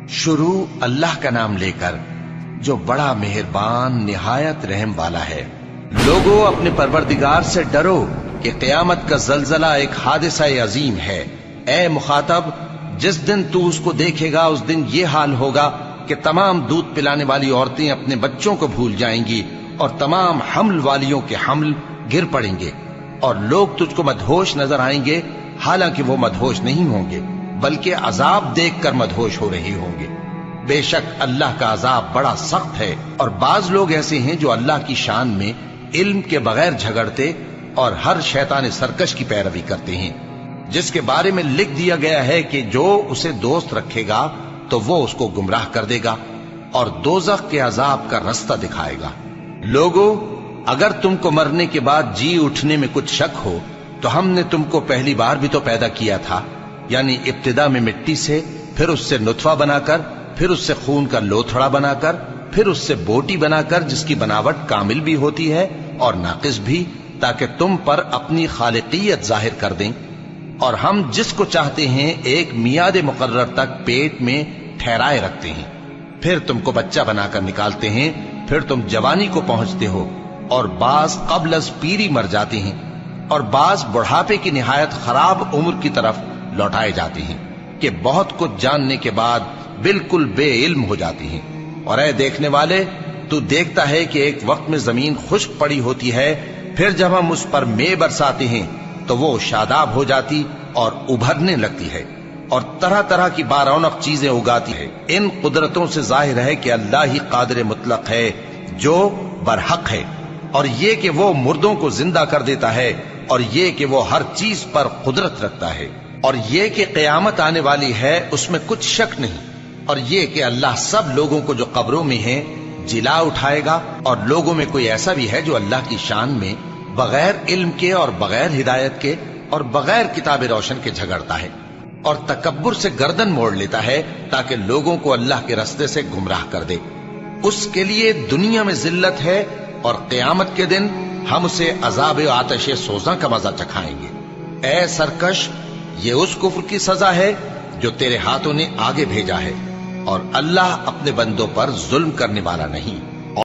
शुरू अल्लाह का नाम लेकर जो बड़ा मेहरबान निहायत रहम वाला है। लोगों, अपने परवरदिगार से डरो कि क़यामत का जलजला एक हादिसा अजीम है। ए मुखातब, जिस दिन तू उसको देखेगा उस दिन ये हाल होगा कि तमाम दूध पिलाने वाली औरतें अपने बच्चों को भूल जाएंगी और तमाम हमल वालियों के हमल गिर पड़ेंगे और लोग तुझको मदहोश नजर आएंगे, हालांकि वो मदहोश नहीं होंगे बल्कि अजाब देखकर मदहोश हो रहे होंगे। बेशक अल्लाह का अजाब बड़ा सख्त है। और बाज लोग ऐसे हैं जो अल्लाह की शान में इल्म के बगैर झगड़ते और हर शैतान सरकश की पैरवी करते हैं, जिसके बारे में लिख दिया गया है कि जो उसे दोस्त रखेगा तो वो उसको गुमराह कर देगा और दोजख के अजाब का रास्ता दिखाएगा। लोगों, अगर तुमको मरने के बाद जी उठने में कुछ शक हो तो हमने तुमको पहली बार भी तो पैदा किया था, यानी इब्तिदा में मिट्टी से, फिर उससे नुतफा बनाकर, फिर उससे खून का लोथड़ा बनाकर, फिर उससे बोटी बनाकर जिसकी बनावट कामिल भी होती है और नाकिस भी, ताकि तुम पर अपनी खालिकियत जाहिर कर दें। और हम जिसको चाहते हैं एक मियाद मुकर्रर तक पेट में ठहराए रखते हैं, फिर तुमको बच्चा बनाकर निकालते हैं, फिर तुम जवानी को पहुंचते हो और बाज कब्ल अज पीरी मर जाते हैं और बाज बुढ़ापे की निहायत खराब उम्र की तरफ लौटाए जाते हैं कि बहुत कुछ जानने के बाद बिल्कुल बेइल्म हो जाती हैं। और ऐ देखने वाले, तू देखता है कि एक वक्त में जमीन खुश्क पड़ी होती है, फिर जब हम उस पर मे बरसाते हैं तो वो शादाब हो जाती और उभरने लगती है और तरह तरह की बारौनक चीजें उगाती है। इन कुदरतों से जाहिर है कि अल्लाह ही कादिर मुतलक है जो बरहक है, और ये कि वो मुर्दों को जिंदा कर देता है, और ये कि वो हर चीज पर कुदरत रखता है, और ये कि क़यामत आने वाली है उसमें कुछ शक नहीं, और ये कि अल्लाह सब लोगों को जो कब्रों में हैं जिला उठाएगा। और लोगों में कोई ऐसा भी है जो अल्लाह की शान में बगैर इल्म के और बगैर हिदायत के और बगैर किताब रोशन के झगड़ता है और तकब्बुर से गर्दन मोड़ लेता है ताकि लोगों को अल्लाह के रास्ते से गुमराह कर दे। उसके लिए दुनिया में जिल्लत है और क़यामत के दिन हम उसे अजाब आतिश सोज़ा का मजा चखाएंगे। ऐ सरकश, ये उस कुफ्र की सजा है जो तेरे हाथों ने आगे भेजा है, और अल्लाह अपने बंदों पर जुल्म करने वाला नहीं।